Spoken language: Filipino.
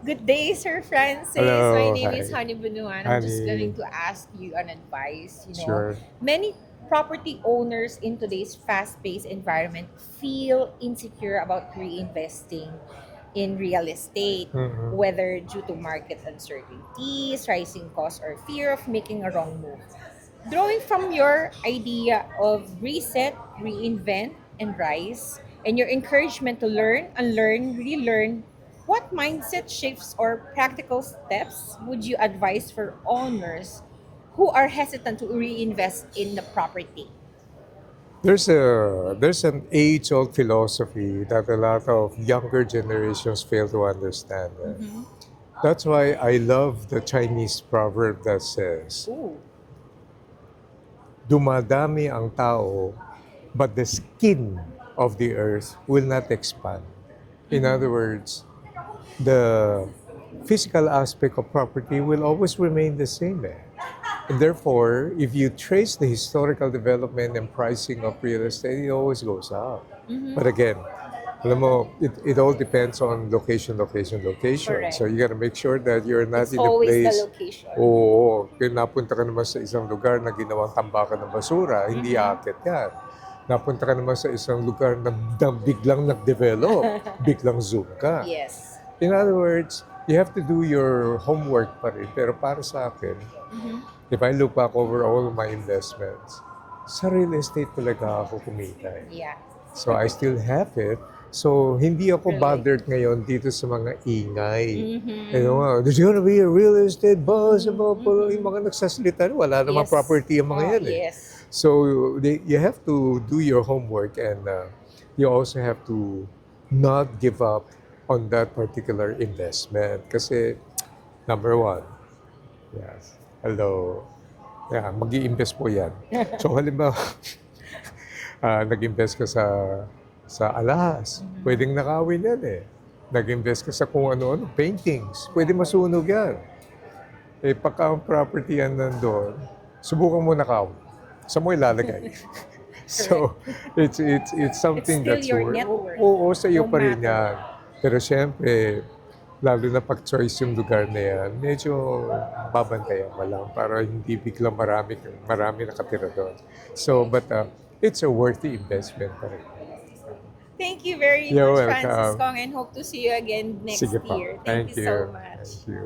Good day, Sir Francis. My Hello, name is hi, Honey Bunuan. I'm just going honey. to ask you an advice. Sure. Many property owners in today's fast-paced environment feel insecure about reinvesting in real estate, Mm-hmm. whether due to market uncertainties, rising costs, or fear of making a wrong move. Drawing from your idea of reset, reinvent, and rise, and your encouragement to learn, unlearn, relearn, what mindset shifts or practical steps would you advise for owners who are hesitant to reinvest in the property? There's an age-old philosophy that a lot of younger generations fail to understand. Mm-hmm. That's why I love the Chinese proverb that says, Ooh. "Dumadami ang tao, but the skin of the earth will not expand." In other Mm-hmm. words, the physical aspect of property will always remain the same. And therefore, if you trace the historical development and pricing of real estate, it always goes up. But Mm-hmm. again, alam mo, it all depends on location, location, location. Correct. So you gotta make sure that you're not It's in a always the place, location. oo, kung napunta ka naman sa isang lugar na ginawang tambakan ng basura, hindi Mm-hmm. aakit yan. Napunta ka naman sa isang lugar na biglang nag-develop, biglang zoom ka. Yes. In other words, you have to do your homework pa rin. Pero para sa akin, Mm-hmm. if I look back over all of my investments, sa real estate talaga ako kumita. Yeah. So I still have it. So hindi ako Really. bothered ngayon dito sa mga ingay. You Mm-hmm. know, there's gonna be a real estate buzz, Mm-hmm. yung mga nagsasalita, wala namang Yes. property yung mga Oh, yan eh. yes. So you have to do your homework and you also have to not give up on that particular investment. Kasi number one, yes, hello, yeah, mag-i-invest po yan. So halimbawa, nag-invest ka sa alahas, pwedeng nakawin yan eh. Nag-invest ka sa kung ano-ano, paintings, pwede masunog yan. Eh, pagka ang property yan nandun, subukan mo nakawin. Saan mo ilalagay? So, it's something It's still that's your net worth. oo, sa iyo No pa rin matter yan. Pero syempre, lalo na pag-choice yung lugar na yan, medyo babantayan mo lang para hindi biglang marami nakatira doon. So, but it's a worthy investment pa rin. Thank you very You're much, Francis welcome. Kong, and hope to see you again next Sige pa. year. Thank Thank you so you. much. Thank you.